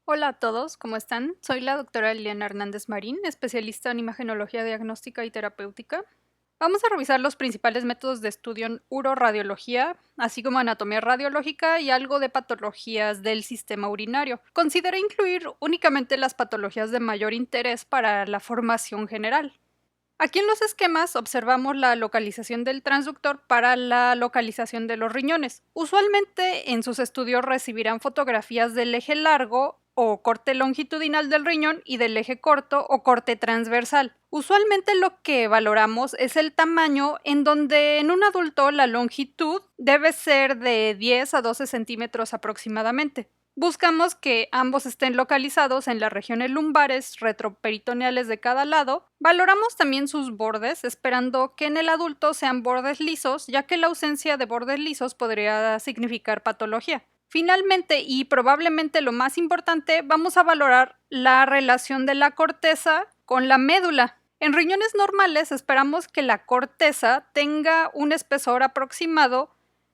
Hola a todos, ¿cómo están? Soy la doctora Liliana Hernández Marín, especialista en imagenología diagnóstica y terapéutica. Vamos a revisar los principales métodos de estudio en uroradiología, así como anatomía radiológica y algo de patologías del sistema urinario. Consideré incluir únicamente las patologías de mayor interés para la formación general. Aquí en los esquemas observamos la localización del transductor para la localización de los riñones. Usualmente en sus estudios recibirán fotografías del eje largo o corte longitudinal del riñón y del eje corto o corte transversal. Usualmente lo que valoramos es el tamaño, en donde en un adulto la longitud debe ser de 10 a 12 centímetros aproximadamente. Buscamos que ambos estén localizados en las regiones lumbares retroperitoneales de cada lado. Valoramos también sus bordes, esperando que en el adulto sean bordes lisos, ya que la ausencia de bordes lisos podría significar patología. Finalmente, y probablemente lo más importante, vamos a valorar la relación de la corteza con la médula. En riñones normales esperamos que la corteza tenga un espesor aproximado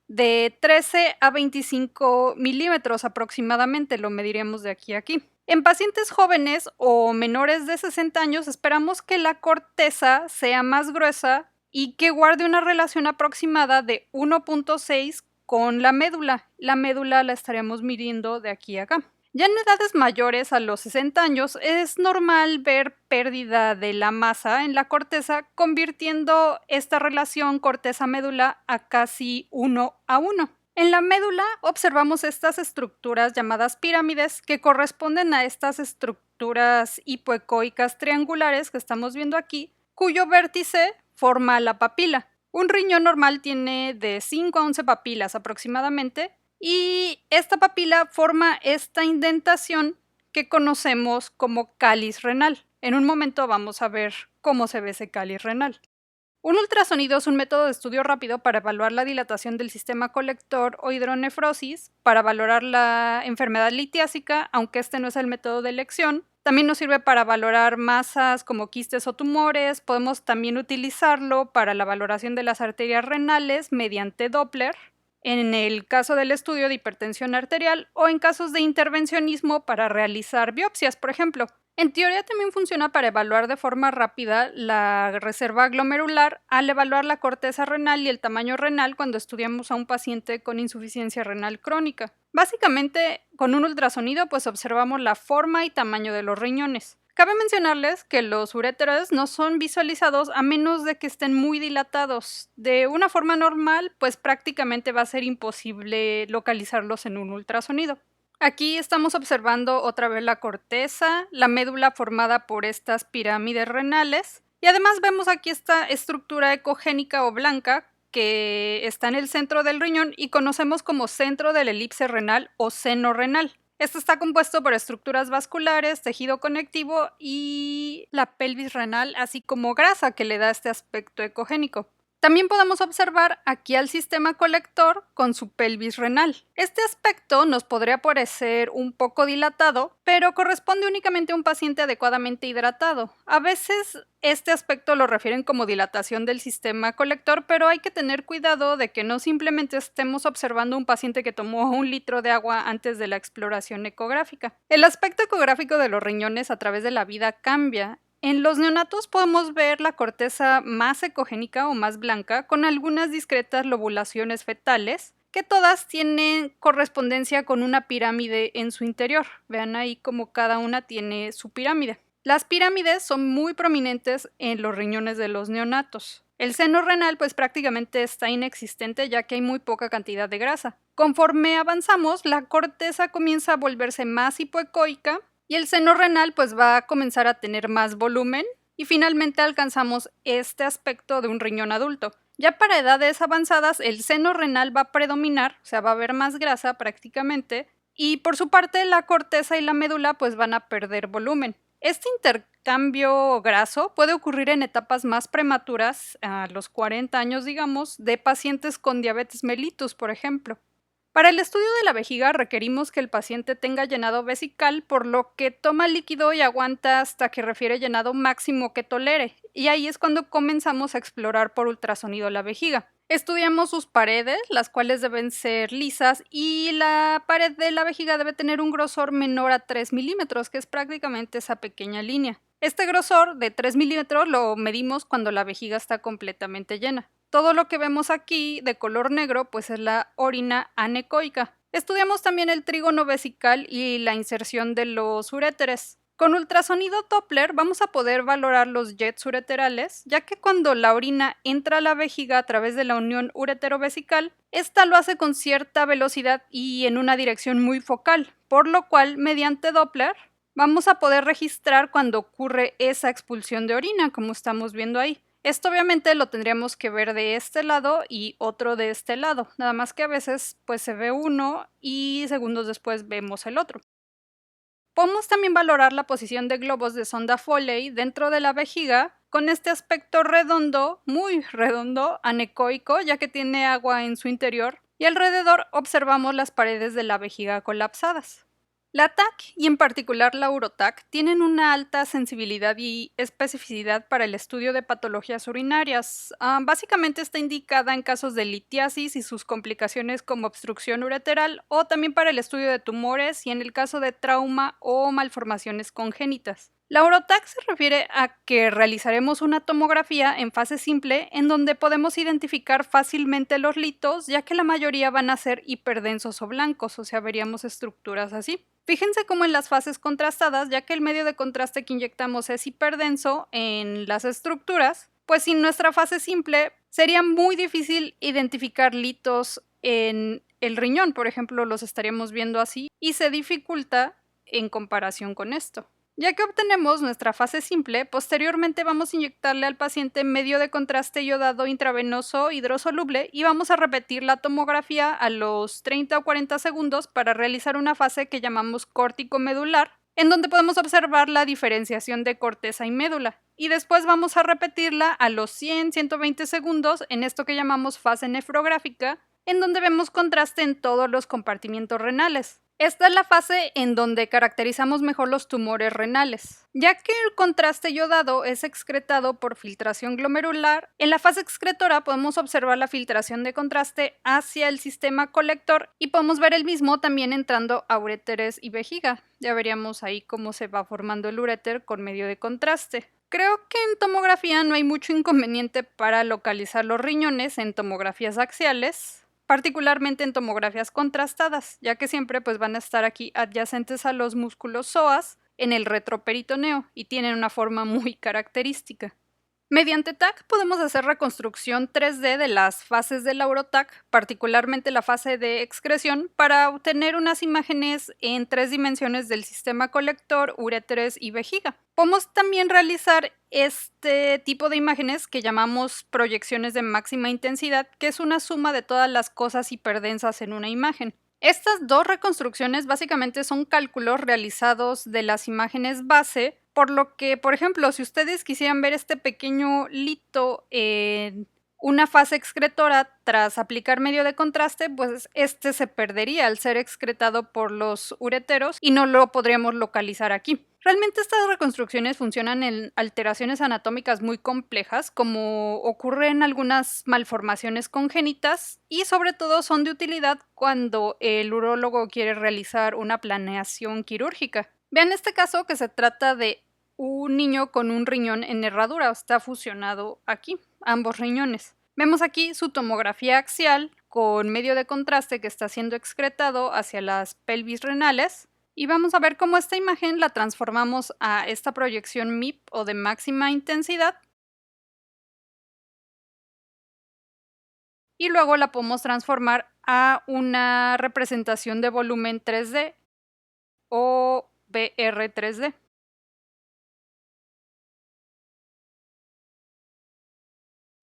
de 13 a 25 milímetros aproximadamente, lo mediremos de aquí a aquí. En pacientes jóvenes o menores de 60 años esperamos que la corteza sea más gruesa y que guarde una relación aproximada de 1.6 con la médula. La médula la estaremos midiendo de aquí a acá. Ya en edades mayores, a los 60 años, es normal ver pérdida de la masa en la corteza, convirtiendo esta relación corteza-médula a casi 1:1. En la médula observamos estas estructuras llamadas pirámides, que corresponden a estas estructuras hipoecoicas triangulares que estamos viendo aquí, cuyo vértice forma la papila. Un riñón normal tiene de 5 a 11 papilas aproximadamente, y esta papila forma esta indentación que conocemos como cáliz renal. En un momento vamos a ver cómo se ve ese cáliz renal. Un ultrasonido es un método de estudio rápido para evaluar la dilatación del sistema colector o hidronefrosis, para valorar la enfermedad litiásica, aunque este no es el método de elección. También nos sirve para valorar masas como quistes o tumores. Podemos también utilizarlo para la valoración de las arterias renales mediante Doppler, en el caso del estudio de hipertensión arterial, o en casos de intervencionismo para realizar biopsias, por ejemplo. En teoría también funciona para evaluar de forma rápida la reserva glomerular al evaluar la corteza renal y el tamaño renal cuando estudiamos a un paciente con insuficiencia renal crónica. Básicamente, con un ultrasonido pues observamos la forma y tamaño de los riñones. Cabe mencionarles que los uréteres no son visualizados a menos de que estén muy dilatados. De una forma normal, pues prácticamente va a ser imposible localizarlos en un ultrasonido. Aquí estamos observando otra vez la corteza, la médula formada por estas pirámides renales, y además vemos aquí esta estructura ecogénica o blanca que está en el centro del riñón y conocemos como centro de la elipse renal o seno renal. Esto está compuesto por estructuras vasculares, tejido conectivo y la pelvis renal, así como grasa que le da este aspecto ecogénico. También podemos observar aquí al sistema colector con su pelvis renal. Este aspecto nos podría parecer un poco dilatado, pero corresponde únicamente a un paciente adecuadamente hidratado. A veces este aspecto lo refieren como dilatación del sistema colector, pero hay que tener cuidado de que no simplemente estemos observando un paciente que tomó 1 litro de agua antes de la exploración ecográfica. El aspecto ecográfico de los riñones a través de la vida cambia. En los neonatos podemos ver la corteza más ecogénica o más blanca, con algunas discretas lobulaciones fetales, que todas tienen correspondencia con una pirámide en su interior. Vean ahí como cada una tiene su pirámide. Las pirámides son muy prominentes en los riñones de los neonatos. El seno renal pues prácticamente está inexistente, ya que hay muy poca cantidad de grasa. Conforme avanzamos, la corteza comienza a volverse más hipoecoica y el seno renal pues va a comenzar a tener más volumen, y finalmente alcanzamos este aspecto de un riñón adulto. Ya para edades avanzadas el seno renal va a predominar, o sea, va a haber más grasa prácticamente, y por su parte la corteza y la médula pues van a perder volumen. Este intercambio graso puede ocurrir en etapas más prematuras, a los 40 años digamos, de pacientes con diabetes mellitus, por ejemplo. Para el estudio de la vejiga requerimos que el paciente tenga llenado vesical, por lo que toma líquido y aguanta hasta que refiere llenado máximo que tolere, y ahí es cuando comenzamos a explorar por ultrasonido la vejiga. Estudiamos sus paredes, las cuales deben ser lisas, y la pared de la vejiga debe tener un grosor menor a 3 milímetros, que es prácticamente esa pequeña línea. Este grosor de 3 milímetros lo medimos cuando la vejiga está completamente llena. Todo lo que vemos aquí de color negro pues es la orina anecoica. Estudiamos también el trígono vesical y la inserción de los uréteres. Con ultrasonido Doppler vamos a poder valorar los jets ureterales, ya que cuando la orina entra a la vejiga a través de la unión uretero-vesical, esta lo hace con cierta velocidad y en una dirección muy focal, por lo cual mediante Doppler vamos a poder registrar cuando ocurre esa expulsión de orina, como estamos viendo ahí. Esto obviamente lo tendríamos que ver de este lado y otro de este lado, nada más que a veces pues se ve uno y segundos después vemos el otro. Podemos también valorar la posición de globos de sonda Foley dentro de la vejiga con este aspecto redondo, muy redondo, anecoico, ya que tiene agua en su interior, y alrededor observamos las paredes de la vejiga colapsadas. La TAC y en particular la Urotac tienen una alta sensibilidad y especificidad para el estudio de patologías urinarias. Básicamente está indicada en casos de litiasis y sus complicaciones como obstrucción ureteral, o también para el estudio de tumores y en el caso de trauma o malformaciones congénitas. La Urotac se refiere a que realizaremos una tomografía en fase simple en donde podemos identificar fácilmente los litos, ya que la mayoría van a ser hiperdensos o blancos, o sea, veríamos estructuras así. Fíjense cómo en las fases contrastadas, ya que el medio de contraste que inyectamos es hiperdenso en las estructuras, pues sin nuestra fase simple sería muy difícil identificar litos en el riñón, por ejemplo, los estaríamos viendo así, y se dificulta en comparación con esto. Ya que obtenemos nuestra fase simple, posteriormente vamos a inyectarle al paciente medio de contraste iodado intravenoso hidrosoluble y vamos a repetir la tomografía a los 30 o 40 segundos para realizar una fase que llamamos córtico-medular, en donde podemos observar la diferenciación de corteza y médula. Y después vamos a repetirla a los 100-120 segundos en esto que llamamos fase nefrográfica, en donde vemos contraste en todos los compartimientos renales. Esta es la fase en donde caracterizamos mejor los tumores renales. Ya que el contraste iodado es excretado por filtración glomerular, en la fase excretora podemos observar la filtración de contraste hacia el sistema colector y podemos ver el mismo también entrando a uréteres y vejiga. Ya veríamos ahí cómo se va formando el uréter con medio de contraste. Creo que en tomografía no hay mucho inconveniente para localizar los riñones en tomografías axiales, particularmente en tomografías contrastadas, ya que siempre pues van a estar aquí adyacentes a los músculos psoas en el retroperitoneo y tienen una forma muy característica. Mediante TAC podemos hacer reconstrucción 3D de las fases de la Urotac, particularmente la fase de excreción, para obtener unas imágenes en 3 dimensiones del sistema colector, uréteres y vejiga. Podemos también realizar este tipo de imágenes que llamamos proyecciones de máxima intensidad, que es una suma de todas las cosas hiperdensas en una imagen. Estas dos reconstrucciones básicamente son cálculos realizados de las imágenes base, por lo que, por ejemplo, si ustedes quisieran ver este pequeño lito en una fase excretora tras aplicar medio de contraste, pues este se perdería al ser excretado por los ureteros y no lo podríamos localizar aquí. Realmente estas reconstrucciones funcionan en alteraciones anatómicas muy complejas, como ocurre en algunas malformaciones congénitas, y sobre todo son de utilidad cuando el urólogo quiere realizar una planeación quirúrgica. Vean este caso que se trata de un niño con un riñón en herradura, está fusionado aquí, ambos riñones. Vemos aquí su tomografía axial con medio de contraste que está siendo excretado hacia las pelvis renales. Y vamos a ver cómo esta imagen la transformamos a esta proyección MIP o de máxima intensidad. Y luego la podemos transformar a una representación de volumen 3D o VR 3D.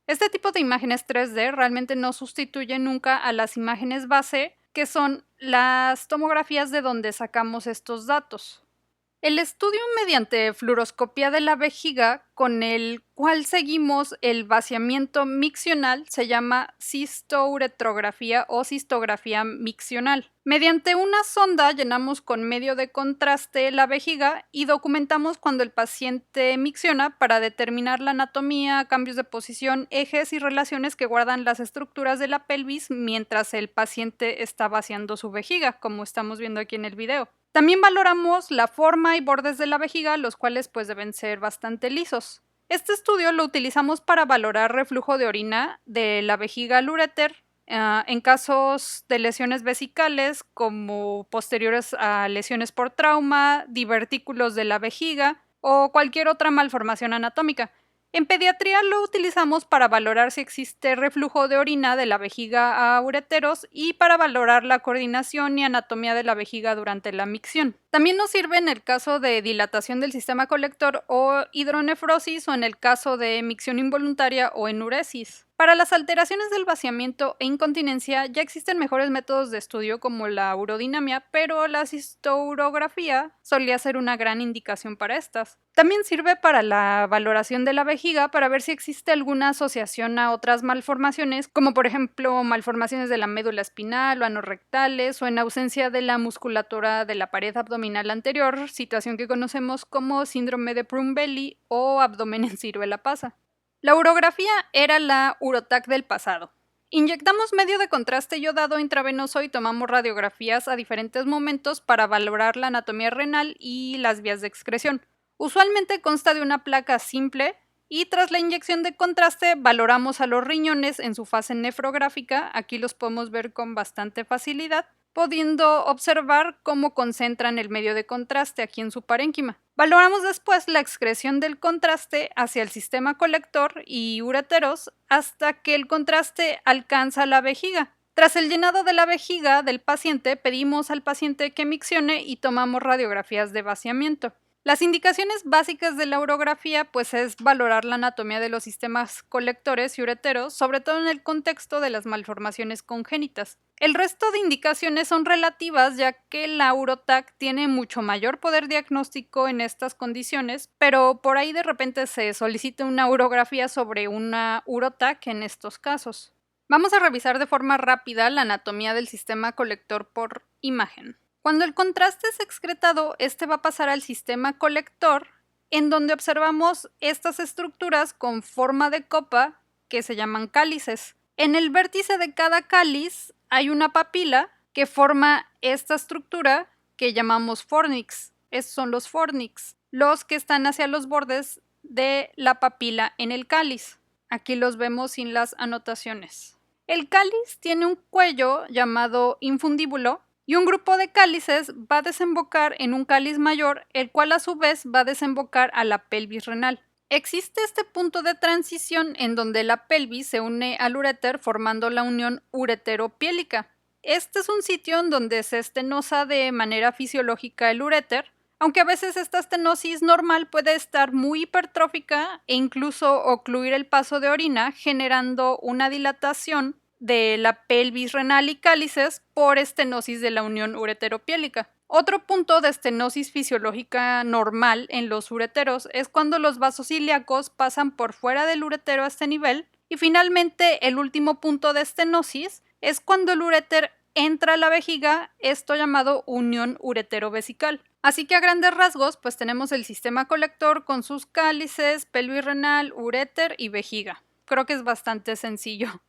Este tipo de imágenes 3D realmente no sustituye nunca a las imágenes base, que son las tomografías de donde sacamos estos datos. El estudio mediante fluoroscopía de la vejiga, con el cual seguimos el vaciamiento miccional, se llama cistouretrografía o cistografía miccional. Mediante una sonda llenamos con medio de contraste la vejiga y documentamos cuando el paciente micciona para determinar la anatomía, cambios de posición, ejes y relaciones que guardan las estructuras de la pelvis mientras el paciente está vaciando su vejiga, como estamos viendo aquí en el video. También valoramos la forma y bordes de la vejiga, los cuales pues deben ser bastante lisos. Este estudio lo utilizamos para valorar reflujo de orina de la vejiga al uréter en casos de lesiones vesicales como posteriores a lesiones por trauma, divertículos de la vejiga o cualquier otra malformación anatómica. En pediatría lo utilizamos para valorar si existe reflujo de orina de la vejiga a ureteros y para valorar la coordinación y anatomía de la vejiga durante la micción. También nos sirve en el caso de dilatación del sistema colector o hidronefrosis o en el caso de micción involuntaria o enuresis. Para las alteraciones del vaciamiento e incontinencia ya existen mejores métodos de estudio como la urodinamia, pero la cistourografía solía ser una gran indicación para estas. También sirve para la valoración de la vejiga para ver si existe alguna asociación a otras malformaciones, como por ejemplo malformaciones de la médula espinal o anorrectales o en ausencia de la musculatura de la pared abdominal anterior, situación que conocemos como síndrome de Prunbelly o abdomen en ciruela pasa. La urografía era la urotac del pasado. Inyectamos medio de contraste yodado intravenoso y tomamos radiografías a diferentes momentos para valorar la anatomía renal y las vías de excreción. Usualmente consta de una placa simple y tras la inyección de contraste valoramos a los riñones en su fase nefrográfica, aquí los podemos ver con bastante facilidad, pudiendo observar cómo concentran el medio de contraste aquí en su parénquima. Valoramos después la excreción del contraste hacia el sistema colector y ureteros hasta que el contraste alcanza la vejiga. Tras el llenado de la vejiga del paciente, pedimos al paciente que miccione y tomamos radiografías de vaciamiento. Las indicaciones básicas de la urografía pues es valorar la anatomía de los sistemas colectores y ureteros, sobre todo en el contexto de las malformaciones congénitas. El resto de indicaciones son relativas ya que la urotac tiene mucho mayor poder diagnóstico en estas condiciones, pero por ahí de repente se solicita una urografía sobre una urotac en estos casos. Vamos a revisar de forma rápida la anatomía del sistema colector por imagen. Cuando el contraste es excretado, este va a pasar al sistema colector, en donde observamos estas estructuras con forma de copa que se llaman cálices. En el vértice de cada cáliz hay una papila que forma esta estructura que llamamos fornix. Estos son los fornix, los que están hacia los bordes de la papila en el cáliz. Aquí los vemos sin las anotaciones. El cáliz tiene un cuello llamado infundíbulo y un grupo de cálices va a desembocar en un cáliz mayor, el cual a su vez va a desembocar a la pelvis renal. Existe este punto de transición en donde la pelvis se une al uréter formando la unión ureteropiélica. Este es un sitio en donde se estenosa de manera fisiológica el uréter, aunque a veces esta estenosis normal puede estar muy hipertrófica e incluso ocluir el paso de orina, generando una dilatación de la pelvis renal y cálices por estenosis de la unión ureteropiélica. Otro punto de estenosis fisiológica normal en los ureteros es cuando los vasos ilíacos pasan por fuera del uretero a este nivel y finalmente el último punto de estenosis es cuando el uréter entra a la vejiga, esto llamado unión uretero-vesical. Así que a grandes rasgos pues tenemos el sistema colector con sus cálices, pelvis renal, uréter y vejiga. Creo que es bastante sencillo.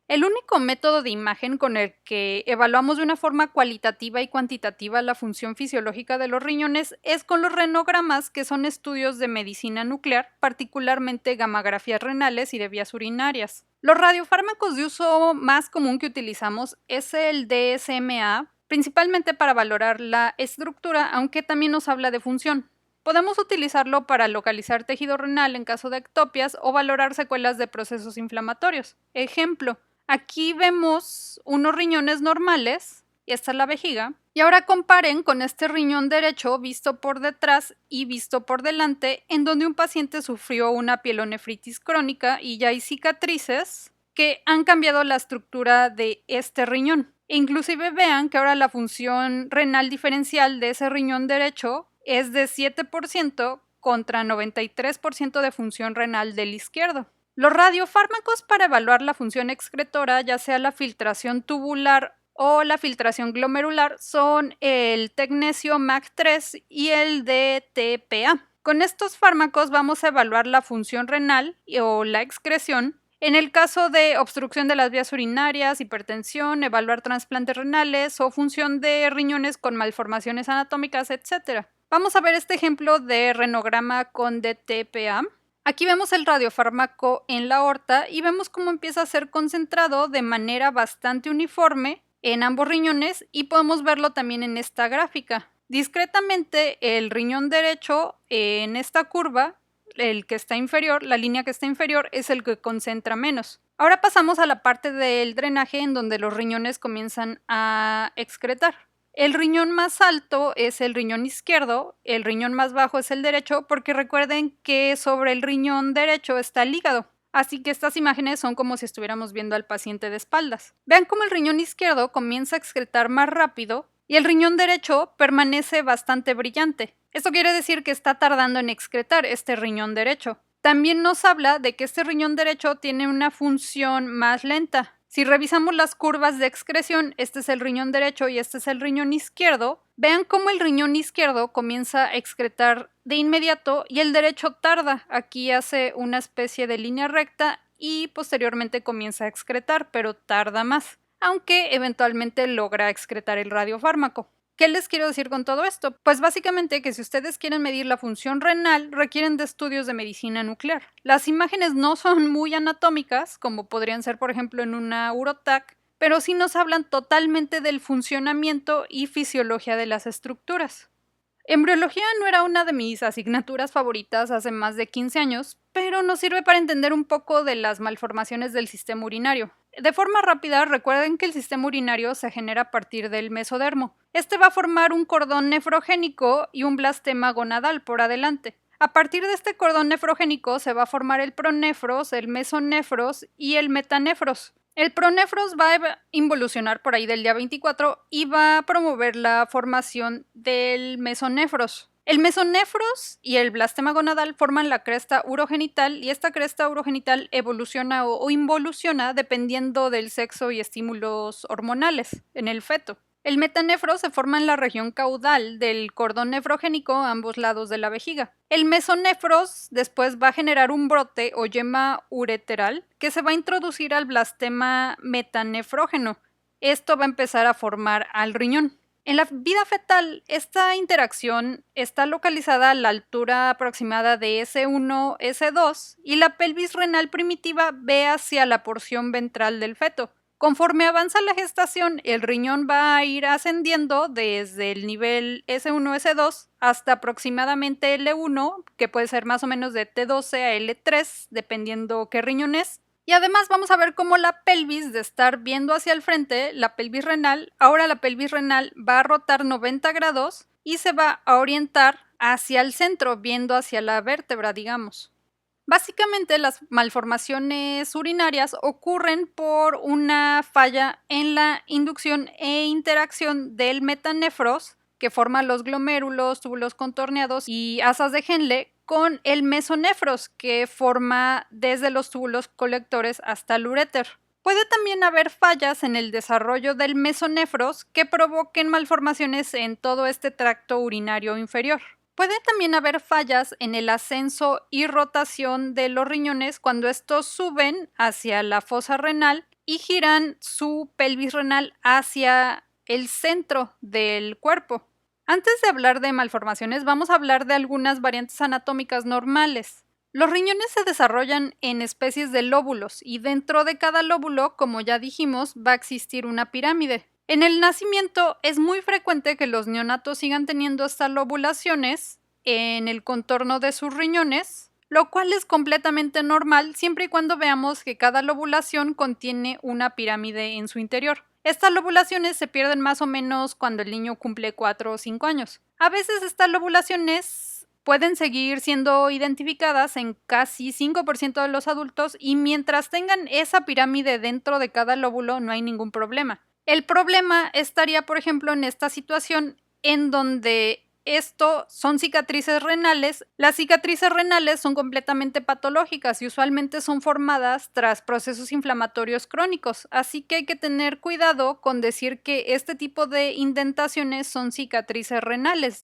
El único método de imagen con el que evaluamos de una forma cualitativa y cuantitativa la función fisiológica de los riñones es con los renogramas, que son estudios de medicina nuclear, particularmente gammagrafías renales y de vías urinarias. Los radiofármacos de uso más común que utilizamos es el DSMA, principalmente para valorar la estructura, aunque también nos habla de función. Podemos utilizarlo para localizar tejido renal en caso de ectopias o valorar secuelas de procesos inflamatorios. Ejemplo, aquí vemos unos riñones normales, y esta es la vejiga, y ahora comparen con este riñón derecho visto por detrás y visto por delante, en donde un paciente sufrió una pielonefritis crónica y ya hay cicatrices que han cambiado la estructura de este riñón. E inclusive vean que ahora la función renal diferencial de ese riñón derecho es de 7% contra 93% de función renal del izquierdo. Los radiofármacos para evaluar la función excretora, ya sea la filtración tubular o la filtración glomerular, son el tecnesio MAC3 y el DTPA. Con estos fármacos vamos a evaluar la función renal o la excreción. En el caso de obstrucción de las vías urinarias, hipertensión, evaluar trasplantes renales o función de riñones con malformaciones anatómicas, etc. Vamos a ver este ejemplo de renograma con DTPA. Aquí vemos el radiofármaco en la aorta y vemos cómo empieza a ser concentrado de manera bastante uniforme en ambos riñones y podemos verlo también en esta gráfica. Discretamente, el riñón derecho en esta curva, el que está inferior, la línea que está inferior, es el que concentra menos. Ahora pasamos a la parte del drenaje en donde los riñones comienzan a excretar. El riñón más alto es el riñón izquierdo, el riñón más bajo es el derecho, porque recuerden que sobre el riñón derecho está el hígado. Así que estas imágenes son como si estuviéramos viendo al paciente de espaldas. Vean cómo el riñón izquierdo comienza a excretar más rápido y el riñón derecho permanece bastante brillante. Esto quiere decir que está tardando en excretar este riñón derecho. También nos habla de que este riñón derecho tiene una función más lenta. Si revisamos las curvas de excreción, este es el riñón derecho y este es el riñón izquierdo, vean cómo el riñón izquierdo comienza a excretar de inmediato y el derecho tarda. Aquí hace una especie de línea recta y posteriormente comienza a excretar, pero tarda más, aunque eventualmente logra excretar el radiofármaco. ¿Qué les quiero decir con todo esto? Pues básicamente que si ustedes quieren medir la función renal, requieren de estudios de medicina nuclear. Las imágenes no son muy anatómicas, como podrían ser por ejemplo en una uroTAC, pero sí nos hablan totalmente del funcionamiento y fisiología de las estructuras. Embriología no era una de mis asignaturas favoritas hace más de 15 años, pero nos sirve para entender un poco de las malformaciones del sistema urinario. De forma rápida, recuerden que el sistema urinario se genera a partir del mesodermo. Este va a formar un cordón nefrogénico y un blastema gonadal por adelante. A partir de este cordón nefrogénico se va a formar el pronefros, el mesonefros y el metanefros. El pronefros va a involucionar por ahí del día 24 y va a promover la formación del mesonefros. El mesonefros y el blastema gonadal forman la cresta urogenital y esta cresta urogenital evoluciona o involuciona dependiendo del sexo y estímulos hormonales en el feto. El metanefro se forma en la región caudal del cordón nefrogénico a ambos lados de la vejiga. El mesonefros después va a generar un brote o yema ureteral que se va a introducir al blastema metanefrógeno. Esto va a empezar a formar al riñón. En la vida fetal, esta interacción está localizada a la altura aproximada de S1, S2 y la pelvis renal primitiva ve hacia la porción ventral del feto. Conforme avanza la gestación, el riñón va a ir ascendiendo desde el nivel S1, S2 hasta aproximadamente L1, que puede ser más o menos de T12 a L3, dependiendo qué riñón es. Y además vamos a ver cómo la pelvis, de estar viendo hacia el frente, la pelvis renal, ahora la pelvis renal va a rotar 90 grados y se va a orientar hacia el centro, viendo hacia la vértebra, digamos. Básicamente las malformaciones urinarias ocurren por una falla en la inducción e interacción del metanefros, que forma los glomérulos, túbulos contorneados y asas de Henle, con el mesonefros, que forma desde los túbulos colectores hasta el uréter. Puede también haber fallas en el desarrollo del mesonefros que provoquen malformaciones en todo este tracto urinario inferior. Puede también haber fallas en el ascenso y rotación de los riñones cuando estos suben hacia la fosa renal y giran su pelvis renal hacia el centro del cuerpo. Antes de hablar de malformaciones, vamos a hablar de algunas variantes anatómicas normales. Los riñones se desarrollan en especies de lóbulos y dentro de cada lóbulo, como ya dijimos, va a existir una pirámide. En el nacimiento es muy frecuente que los neonatos sigan teniendo estas lobulaciones en el contorno de sus riñones, lo cual es completamente normal siempre y cuando veamos que cada lobulación contiene una pirámide en su interior. Estas lobulaciones se pierden más o menos cuando el niño cumple 4 o 5 años. A veces estas lobulaciones pueden seguir siendo identificadas en casi 5% de los adultos y mientras tengan esa pirámide dentro de cada lóbulo no hay ningún problema. El problema estaría, por ejemplo, en esta situación en donde Esto son cicatrices renales. Las cicatrices renales son completamente patológicas y usualmente son formadas tras procesos inflamatorios crónicos, así que hay que tener cuidado con decir que este tipo de indentaciones son cicatrices renales.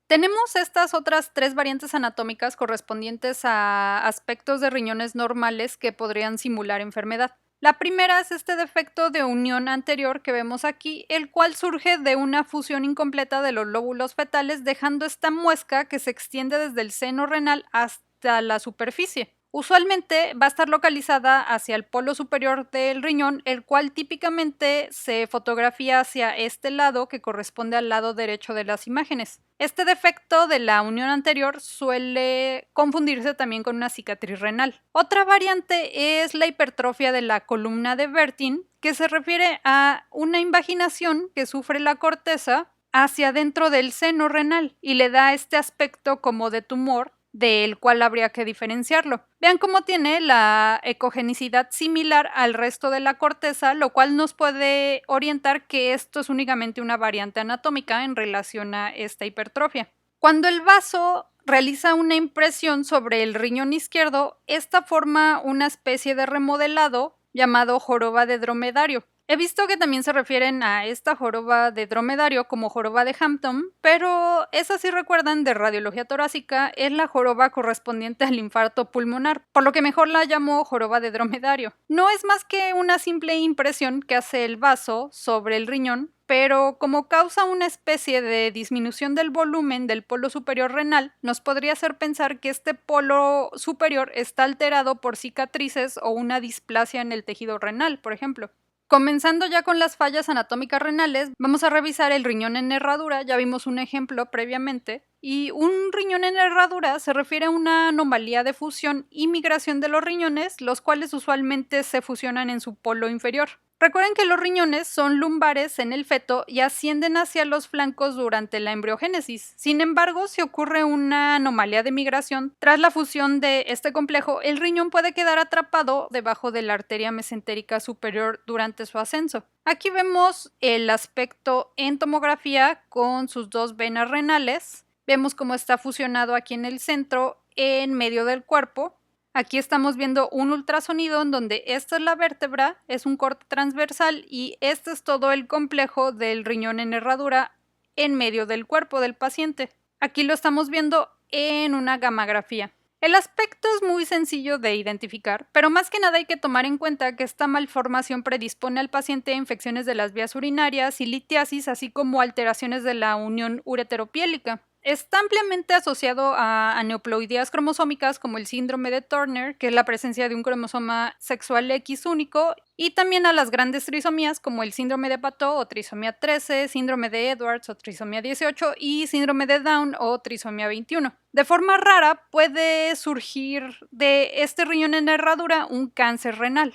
Tenemos estas otras 3 variantes anatómicas correspondientes a aspectos de riñones normales que podrían simular enfermedad. La primera es este defecto de unión anterior que vemos aquí, el cual surge de una fusión incompleta de los lóbulos fetales, dejando esta muesca que se extiende desde el seno renal hasta la superficie. Usualmente va a estar localizada hacia el polo superior del riñón, el cual típicamente se fotografía hacia este lado que corresponde al lado derecho de las imágenes. Este defecto de la unión anterior suele confundirse también con una cicatriz renal. Otra variante es la hipertrofia de la columna de Bertin, que se refiere a una invaginación que sufre la corteza hacia dentro del seno renal y le da este aspecto como de tumor del cual habría que diferenciarlo. Vean cómo tiene la ecogenicidad similar al resto de la corteza, lo cual nos puede orientar que esto es únicamente una variante anatómica en relación a esta hipertrofia. Cuando el vaso realiza una impresión sobre el riñón izquierdo, esta forma una especie de remodelado llamado joroba de dromedario. He visto que también se refieren a esta joroba de dromedario como joroba de Hampton, pero esa, si recuerdan, de radiología torácica es la joroba correspondiente al infarto pulmonar, por lo que mejor la llamo joroba de dromedario. No es más que una simple impresión que hace el vaso sobre el riñón, pero como causa una especie de disminución del volumen del polo superior renal, nos podría hacer pensar que este polo superior está alterado por cicatrices o una displasia en el tejido renal, por ejemplo. Comenzando ya con las fallas anatómicas renales, vamos a revisar el riñón en herradura, ya vimos un ejemplo previamente, y un riñón en herradura se refiere a una anomalía de fusión y migración de los riñones, los cuales usualmente se fusionan en su polo inferior. Recuerden que los riñones son lumbares en el feto y ascienden hacia los flancos durante la embriogénesis. Sin embargo, si ocurre una anomalía de migración, tras la fusión de este complejo, el riñón puede quedar atrapado debajo de la arteria mesentérica superior durante su ascenso. Aquí vemos el aspecto en tomografía con sus 2 venas renales. Vemos cómo está fusionado aquí en el centro, en medio del cuerpo. Aquí estamos viendo un ultrasonido en donde esta es la vértebra, es un corte transversal y este es todo el complejo del riñón en herradura en medio del cuerpo del paciente. Aquí lo estamos viendo en una gammagrafía. El aspecto es muy sencillo de identificar, pero más que nada hay que tomar en cuenta que esta malformación predispone al paciente a infecciones de las vías urinarias y litiasis, así como alteraciones de la unión ureteropiélica. Está ampliamente asociado a aneuploidías cromosómicas como el síndrome de Turner, que es la presencia de un cromosoma sexual X único, y también a las grandes trisomías como el síndrome de Patot o trisomía 13, síndrome de Edwards o trisomía 18 y síndrome de Down o trisomía 21. De forma rara puede surgir de este riñón en herradura un cáncer renal.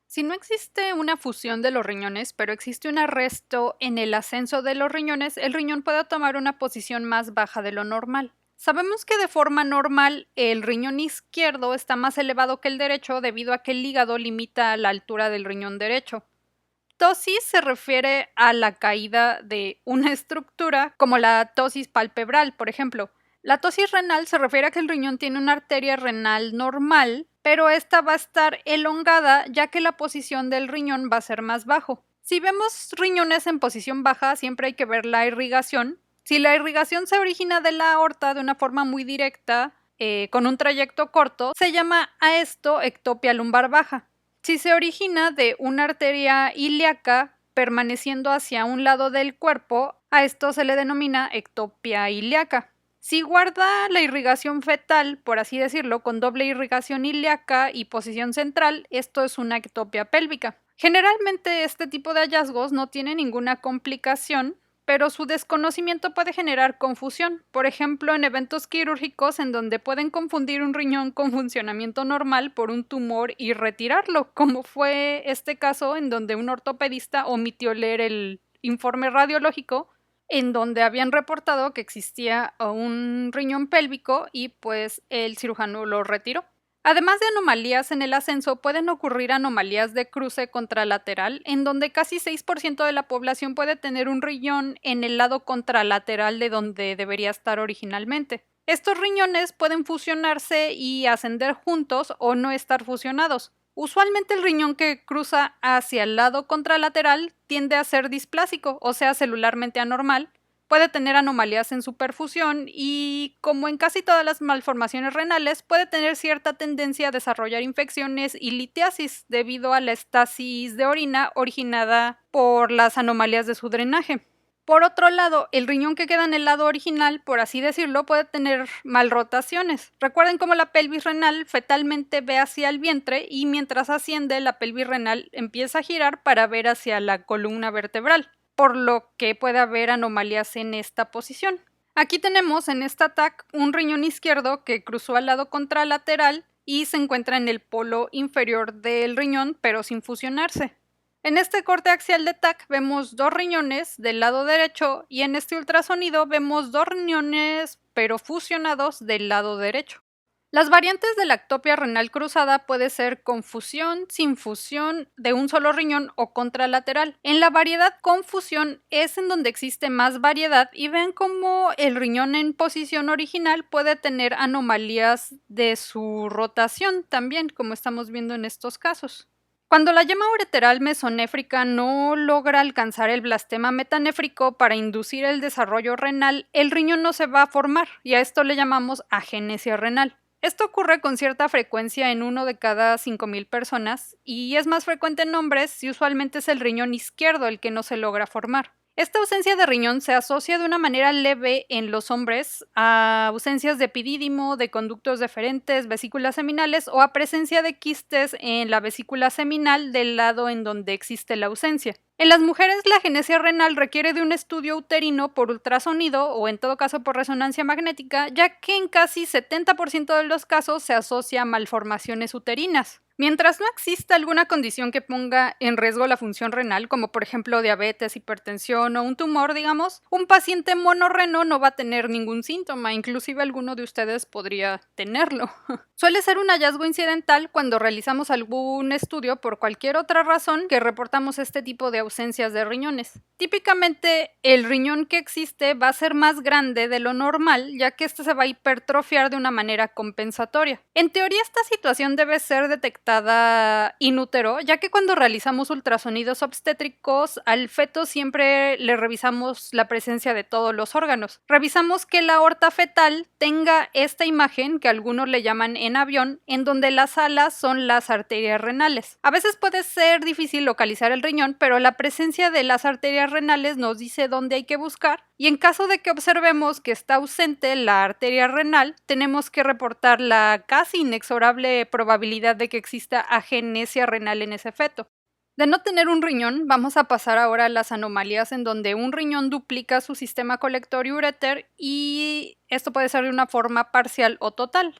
Si no existe una fusión de los riñones, pero existe un arresto en el ascenso de los riñones, el riñón puede tomar una posición más baja de lo normal. Sabemos que de forma normal el riñón izquierdo está más elevado que el derecho debido a que el hígado limita la altura del riñón derecho. Tosis se refiere a la caída de una estructura como la tosis palpebral, por ejemplo. La tosis renal se refiere a que el riñón tiene una arteria renal normal, pero esta va a estar elongada ya que la posición del riñón va a ser más bajo. Si vemos riñones en posición baja, siempre hay que ver la irrigación. Si la irrigación se origina de la aorta de una forma muy directa, con un trayecto corto, se llama a esto ectopia lumbar baja. Si se origina de una arteria ilíaca permaneciendo hacia un lado del cuerpo, a esto se le denomina ectopia ilíaca. Si guarda la irrigación fetal, por así decirlo, con doble irrigación ilíaca y posición central, esto es una ectopia pélvica. Generalmente este tipo de hallazgos no tiene ninguna complicación, pero su desconocimiento puede generar confusión, por ejemplo en eventos quirúrgicos en donde pueden confundir un riñón con funcionamiento normal por un tumor y retirarlo, como fue este caso en donde un ortopedista omitió leer el informe radiológico en donde habían reportado que existía un riñón pélvico y pues el cirujano lo retiró. Además de anomalías en el ascenso, pueden ocurrir anomalías de cruce contralateral, en donde casi 6% de la población puede tener un riñón en el lado contralateral de donde debería estar originalmente. Estos riñones pueden fusionarse y ascender juntos o no estar fusionados. Usualmente el riñón que cruza hacia el lado contralateral tiende a ser displásico, o sea, celularmente anormal. Puede tener anomalías en su perfusión y, como en casi todas las malformaciones renales, puede tener cierta tendencia a desarrollar infecciones y litiasis debido a la estasis de orina originada por las anomalías de su drenaje. Por otro lado, el riñón que queda en el lado original, por así decirlo, puede tener malrotaciones. Recuerden cómo la pelvis renal fetalmente ve hacia el vientre y mientras asciende, la pelvis renal empieza a girar para ver hacia la columna vertebral, por lo que puede haber anomalías en esta posición. Aquí tenemos en esta TAC un riñón izquierdo que cruzó al lado contralateral y se encuentra en el polo inferior del riñón, pero sin fusionarse. En este corte axial de TAC vemos dos riñones del lado derecho y en este ultrasonido vemos dos riñones pero fusionados del lado derecho. Las variantes de la ectopia renal cruzada puede ser con fusión, sin fusión, de un solo riñón o contralateral. En la variedad con fusión es en donde existe más variedad y ven cómo el riñón en posición original puede tener anomalías de su rotación también, como estamos viendo en estos casos. Cuando la yema ureteral mesonéfrica no logra alcanzar el blastema metanéfrico para inducir el desarrollo renal, el riñón no se va a formar y a esto le llamamos agenesia renal. Esto ocurre con cierta frecuencia en 1 de cada 5,000 personas y es más frecuente en hombres y usualmente es el riñón izquierdo el que no se logra formar. Esta ausencia de riñón se asocia de una manera leve en los hombres a ausencias de epidídimo, de conductos deferentes, vesículas seminales o a presencia de quistes en la vesícula seminal del lado en donde existe la ausencia. En las mujeres, la agenesia renal requiere de un estudio uterino por ultrasonido o en todo caso por resonancia magnética, ya que en casi 70% de los casos se asocia a malformaciones uterinas. Mientras no exista alguna condición que ponga en riesgo la función renal, como por ejemplo diabetes, hipertensión o un tumor, digamos, un paciente monorreno no va a tener ningún síntoma, inclusive alguno de ustedes podría tenerlo. Suele ser un hallazgo incidental cuando realizamos algún estudio por cualquier otra razón que reportamos este tipo de ausencias de riñones. Típicamente, el riñón que existe va a ser más grande de lo normal, ya que este se va a hipertrofiar de una manera compensatoria. En teoría, esta situación debe ser detectada in útero, ya que cuando realizamos ultrasonidos obstétricos, al feto siempre le revisamos la presencia de todos los órganos. Revisamos que la aorta fetal tenga esta imagen, que algunos le llaman en avión, en donde las alas son las arterias renales. A veces puede ser difícil localizar el riñón, pero la presencia de las arterias renales nos dice dónde hay que buscar, y en caso de que observemos que está ausente la arteria renal, tenemos que reportar la casi inexorable probabilidad de que exista agenesia renal en ese feto. De no tener un riñón, vamos a pasar ahora a las anomalías en donde un riñón duplica su sistema colector y uréter y esto puede ser de una forma parcial o total.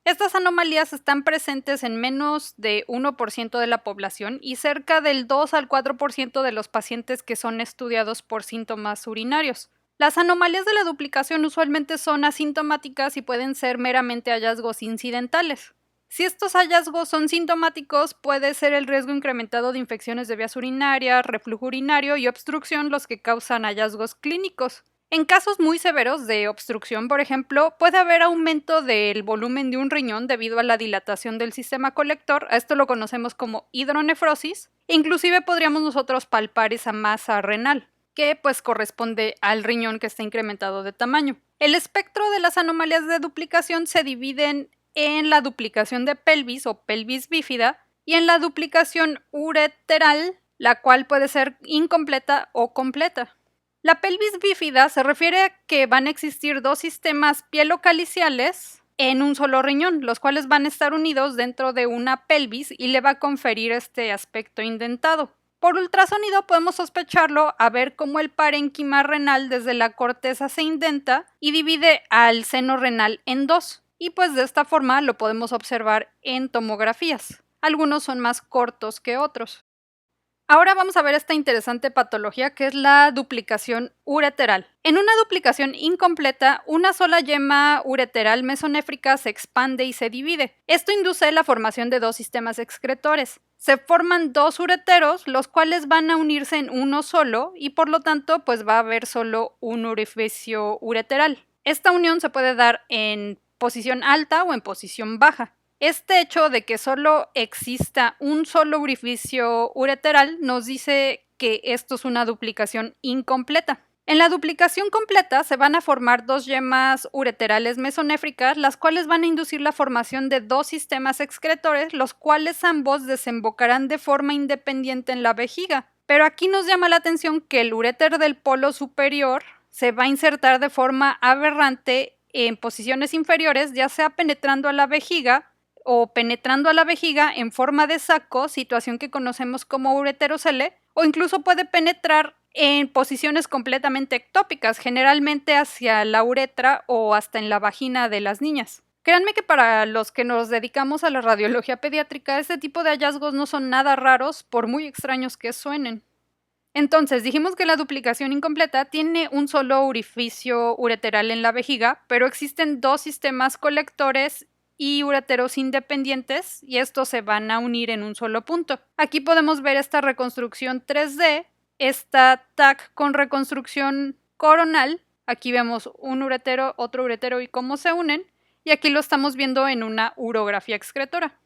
Estas anomalías están presentes en menos de 1% de la población y cerca del 2 al 4% de los pacientes que son estudiados por síntomas urinarios. Las anomalías de la duplicación usualmente son asintomáticas y pueden ser meramente hallazgos incidentales. Si estos hallazgos son sintomáticos, puede ser el riesgo incrementado de infecciones de vías urinarias, reflujo urinario y obstrucción los que causan hallazgos clínicos. En casos muy severos de obstrucción, por ejemplo, puede haber aumento del volumen de un riñón debido a la dilatación del sistema colector, a esto lo conocemos como hidronefrosis, e inclusive podríamos nosotros palpar esa masa renal, que pues corresponde al riñón que está incrementado de tamaño. El espectro de las anomalías de duplicación se dividen en la duplicación de pelvis o pelvis bífida y en la duplicación ureteral, la cual puede ser incompleta o completa. La pelvis bífida se refiere a que van a existir dos sistemas pielocaliciales en un solo riñón, los cuales van a estar unidos dentro de una pelvis y le va a conferir este aspecto indentado. Por ultrasonido podemos sospecharlo a ver cómo el parénquima renal desde la corteza se indenta y divide al seno renal en dos. Y pues de esta forma lo podemos observar en tomografías. Algunos son más cortos que otros. Ahora vamos a ver esta interesante patología que es la duplicación ureteral. En una duplicación incompleta, una sola yema ureteral mesonéfrica se expande y se divide. Esto induce la formación de dos sistemas excretores. Se forman dos ureteros, los cuales van a unirse en uno solo y por lo tanto pues va a haber solo un orificio ureteral. Esta unión se puede dar en posición alta o en posición baja. Este hecho de que solo exista un solo orificio ureteral nos dice que esto es una duplicación incompleta. En la duplicación completa se van a formar dos yemas ureterales mesonéfricas, las cuales van a inducir la formación de dos sistemas excretores, los cuales ambos desembocarán de forma independiente en la vejiga. Pero aquí nos llama la atención que el uréter del polo superior se va a insertar de forma aberrante en posiciones inferiores, ya sea penetrando a la vejiga o penetrando a la vejiga en forma de saco, situación que conocemos como ureterocele, o incluso puede penetrar en posiciones completamente ectópicas, generalmente hacia la uretra o hasta en la vagina de las niñas. Créanme que para los que nos dedicamos a la radiología pediátrica, este tipo de hallazgos no son nada raros, por muy extraños que suenen. Entonces, dijimos que la duplicación incompleta tiene un solo orificio ureteral en la vejiga, pero existen dos sistemas colectores y ureteros independientes y estos se van a unir en un solo punto. Aquí podemos ver esta reconstrucción 3D, esta TAC con reconstrucción coronal. Aquí vemos un uretero, otro uretero y cómo se unen. Y aquí lo estamos viendo en una urografía excretora.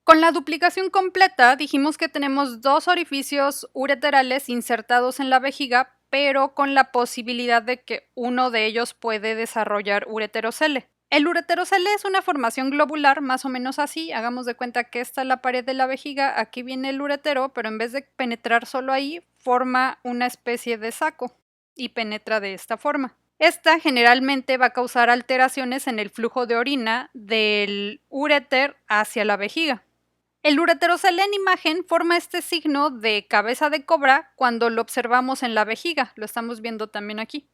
Con la duplicación completa dijimos que tenemos dos orificios ureterales insertados en la vejiga, pero con la posibilidad de que uno de ellos puede desarrollar ureterocele. El ureterocele es una formación globular, más o menos así. Hagamos de cuenta que esta es la pared de la vejiga, aquí viene el uretero, pero en vez de penetrar solo ahí, forma una especie de saco y penetra de esta forma. Esta generalmente va a causar alteraciones en el flujo de orina del uréter hacia la vejiga. El ureterocele en imagen forma este signo de cabeza de cobra cuando lo observamos en la vejiga, lo estamos viendo también aquí.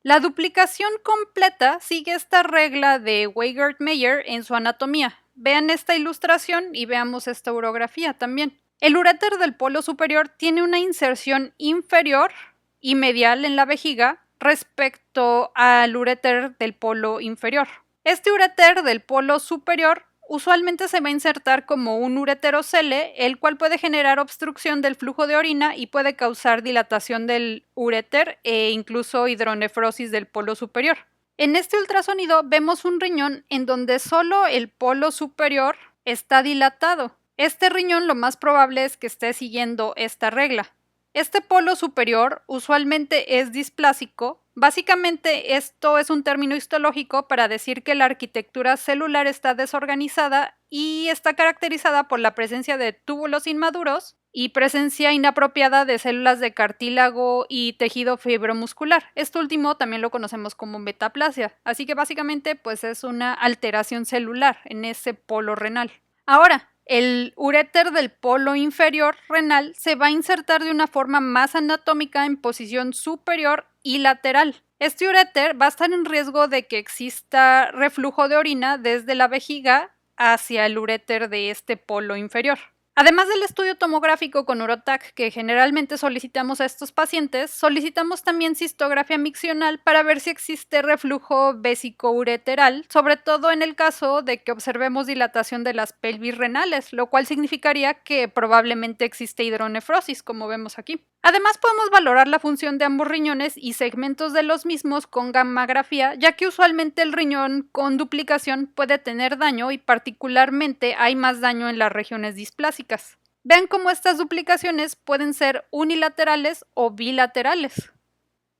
La duplicación completa sigue esta regla de Weigert-Meyer en su anatomía. Vean esta ilustración y veamos esta urografía también. El uréter del polo superior tiene una inserción inferior y medial en la vejiga respecto al uréter del polo inferior. Este uréter del polo superior usualmente se va a insertar como un ureterocele, el cual puede generar obstrucción del flujo de orina y puede causar dilatación del uréter e incluso hidronefrosis del polo superior. En este ultrasonido vemos un riñón en donde solo el polo superior está dilatado. Este riñón lo más probable es que esté siguiendo esta regla. Este polo superior usualmente es displásico. Básicamente esto es un término histológico para decir que la arquitectura celular está desorganizada y está caracterizada por la presencia de túbulos inmaduros y presencia inapropiada de células de cartílago y tejido fibromuscular. Esto último también lo conocemos como metaplasia, así que básicamente pues es una alteración celular en ese polo renal. Ahora, el uréter del polo inferior renal se va a insertar de una forma más anatómica en posición superior y lateral. Este uréter va a estar en riesgo de que exista reflujo de orina desde la vejiga hacia el uréter de este polo inferior. Además del estudio tomográfico con Urotac que generalmente solicitamos a estos pacientes, solicitamos también cistografía miccional para ver si existe reflujo vésico-ureteral, sobre todo en el caso de que observemos dilatación de las pelvis renales, lo cual significaría que probablemente existe hidronefrosis, como vemos aquí. Además, podemos valorar la función de ambos riñones y segmentos de los mismos con gammagrafía, ya que usualmente el riñón con duplicación puede tener daño y particularmente hay más daño en las regiones displásicas. Vean cómo estas duplicaciones pueden ser unilaterales o bilaterales.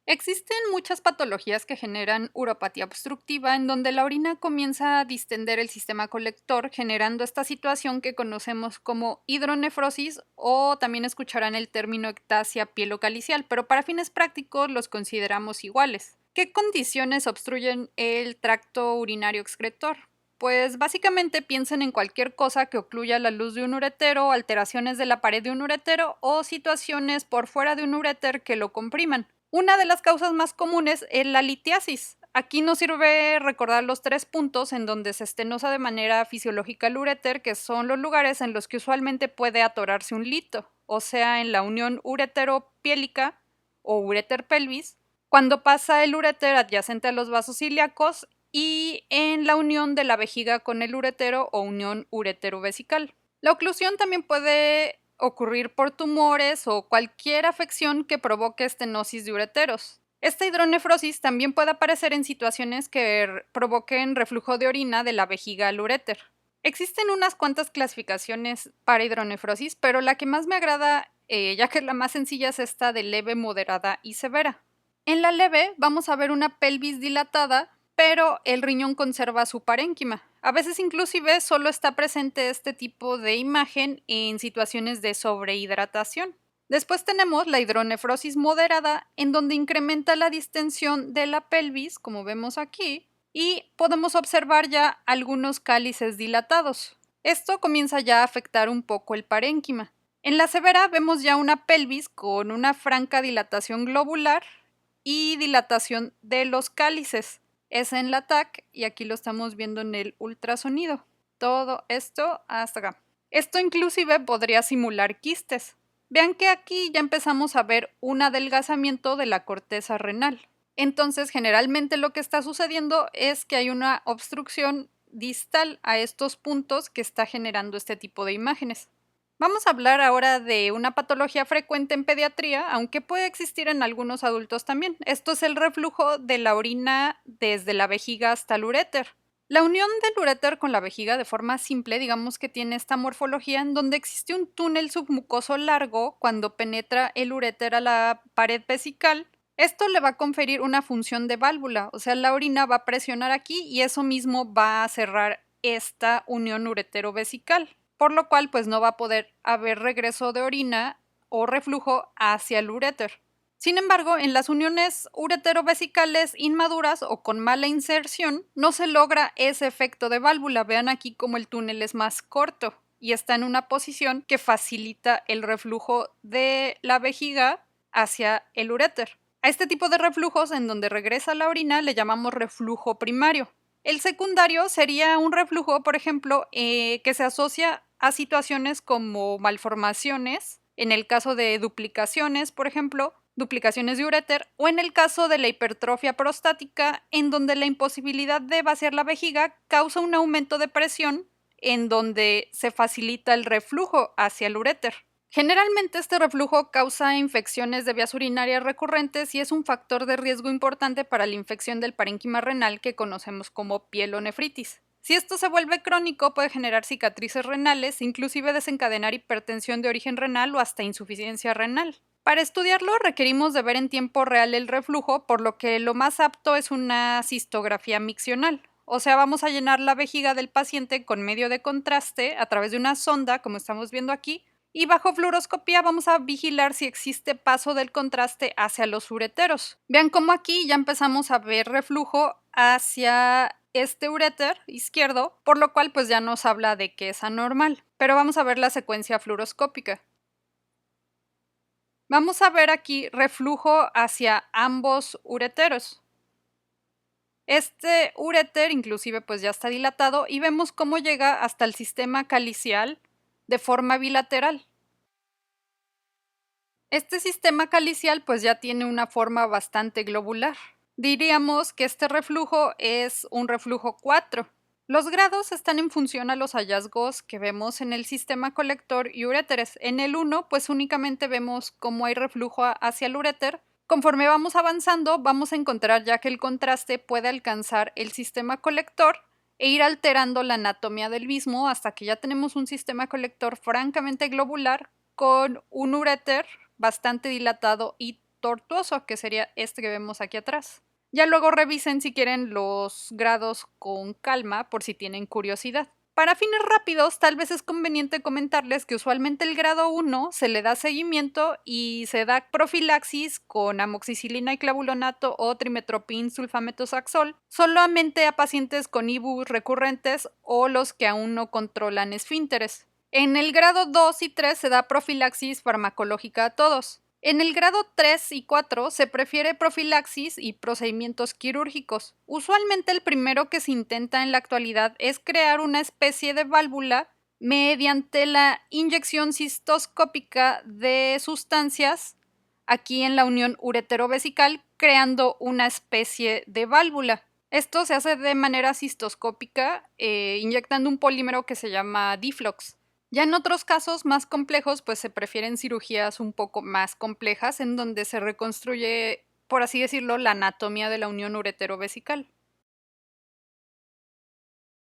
Existen muchas patologías que generan uropatía obstructiva en donde la orina comienza a distender el sistema colector, generando esta situación que conocemos como hidronefrosis o también escucharán el término ectasia pielocalicial, pero para fines prácticos los consideramos iguales. ¿Qué condiciones obstruyen el tracto urinario excretor? Pues básicamente piensen en cualquier cosa que ocluya la luz de un uretero, alteraciones de la pared de un uretero o situaciones por fuera de un uréter que lo compriman. Una de las causas más comunes es la litiasis. Aquí nos sirve recordar los 3 puntos en donde se estenosa de manera fisiológica el uréter, que son los lugares en los que usualmente puede atorarse un lito, o sea, en la unión ureteropiélica o ureter pelvis, cuando pasa el uréter adyacente a los vasos ilíacos y en la unión de la vejiga con el uretero o unión uretero-vesical. La oclusión también puede ocurrir por tumores o cualquier afección que provoque estenosis de ureteros. Esta hidronefrosis también puede aparecer en situaciones que provoquen reflujo de orina de la vejiga al uréter. Existen unas cuantas clasificaciones para hidronefrosis, pero la que más me agrada, ya que es la más sencilla, es esta de leve, moderada y severa. En la leve vamos a ver una pelvis dilatada, pero el riñón conserva su parénquima. A veces inclusive solo está presente este tipo de imagen en situaciones de sobrehidratación. Después tenemos la hidronefrosis moderada, en donde incrementa la distensión de la pelvis, como vemos aquí, y podemos observar ya algunos cálices dilatados. Esto comienza ya a afectar un poco el parénquima. En la severa vemos ya una pelvis con una franca dilatación globular y dilatación de los cálices. Es en la TAC y aquí lo estamos viendo en el ultrasonido. Todo esto hasta acá. Esto inclusive podría simular quistes. Vean que aquí ya empezamos a ver un adelgazamiento de la corteza renal. Entonces, generalmente lo que está sucediendo es que hay una obstrucción distal a estos puntos que está generando este tipo de imágenes. Vamos a hablar ahora de una patología frecuente en pediatría, aunque puede existir en algunos adultos también. Esto es el reflujo de la orina desde la vejiga hasta el uréter. La unión del uréter con la vejiga de forma simple, digamos que tiene esta morfología en donde existe un túnel submucoso largo cuando penetra el uréter a la pared vesical. Esto le va a conferir una función de válvula, o sea, la orina va a presionar aquí y eso mismo va a cerrar esta unión uretero-vesical, por lo cual pues no va a poder haber regreso de orina o reflujo hacia el uréter. Sin embargo, en las uniones ureterovesicales inmaduras o con mala inserción, no se logra ese efecto de válvula. Vean aquí cómo el túnel es más corto y está en una posición que facilita el reflujo de la vejiga hacia el uréter. A este tipo de reflujos en donde regresa la orina le llamamos reflujo primario. El secundario sería un reflujo, por ejemplo, que se asocia a situaciones como malformaciones, en el caso de duplicaciones, por ejemplo, duplicaciones de uréter, o en el caso de la hipertrofia prostática, en donde la imposibilidad de vaciar la vejiga causa un aumento de presión en donde se facilita el reflujo hacia el uréter. Generalmente este reflujo causa infecciones de vías urinarias recurrentes y es un factor de riesgo importante para la infección del parénquima renal que conocemos como pielonefritis. Si esto se vuelve crónico, puede generar cicatrices renales, inclusive desencadenar hipertensión de origen renal o hasta insuficiencia renal. Para estudiarlo requerimos de ver en tiempo real el reflujo, por lo que lo más apto es una cistografía miccional. O sea, vamos a llenar la vejiga del paciente con medio de contraste a través de una sonda, como estamos viendo aquí, y bajo fluoroscopía vamos a vigilar si existe paso del contraste hacia los ureteros. Vean cómo aquí ya empezamos a ver reflujo hacia este uréter izquierdo, por lo cual pues ya nos habla de que es anormal. Pero vamos a ver la secuencia fluoroscópica. Vamos a ver aquí reflujo hacia ambos ureteros. Este uréter inclusive pues ya está dilatado y vemos cómo llega hasta el sistema calicial de forma bilateral. Este sistema calicial pues ya tiene una forma bastante globular. Diríamos que este reflujo es un reflujo 4. Los grados están en función a los hallazgos que vemos en el sistema colector y uréteres. En el 1 pues únicamente vemos cómo hay reflujo hacia el uréter. Conforme vamos avanzando vamos a encontrar ya que el contraste puede alcanzar el sistema colector e ir alterando la anatomía del mismo hasta que ya tenemos un sistema colector francamente globular con un uréter bastante dilatado y tortuoso, que sería este que vemos aquí atrás. Ya luego revisen si quieren los grados con calma por si tienen curiosidad. Para fines rápidos, tal vez es conveniente comentarles que usualmente el grado 1 se le da seguimiento y se da profilaxis con amoxicilina y clavulonato o trimetoprim sulfametoxazol solamente a pacientes con IBUs recurrentes o los que aún no controlan esfínteres. En el grado 2 y 3 se da profilaxis farmacológica a todos. En el grado 3 y 4 se prefiere profilaxis y procedimientos quirúrgicos. Usualmente el primero que se intenta en la actualidad es crear una especie de válvula mediante la inyección cistoscópica de sustancias aquí en la unión ureterovesical, creando una especie de válvula. Esto se hace de manera cistoscópica, inyectando un polímero que se llama Diflox. Ya en otros casos más complejos, pues se prefieren cirugías un poco más complejas en donde se reconstruye, por así decirlo, la anatomía de la unión ureterovesical.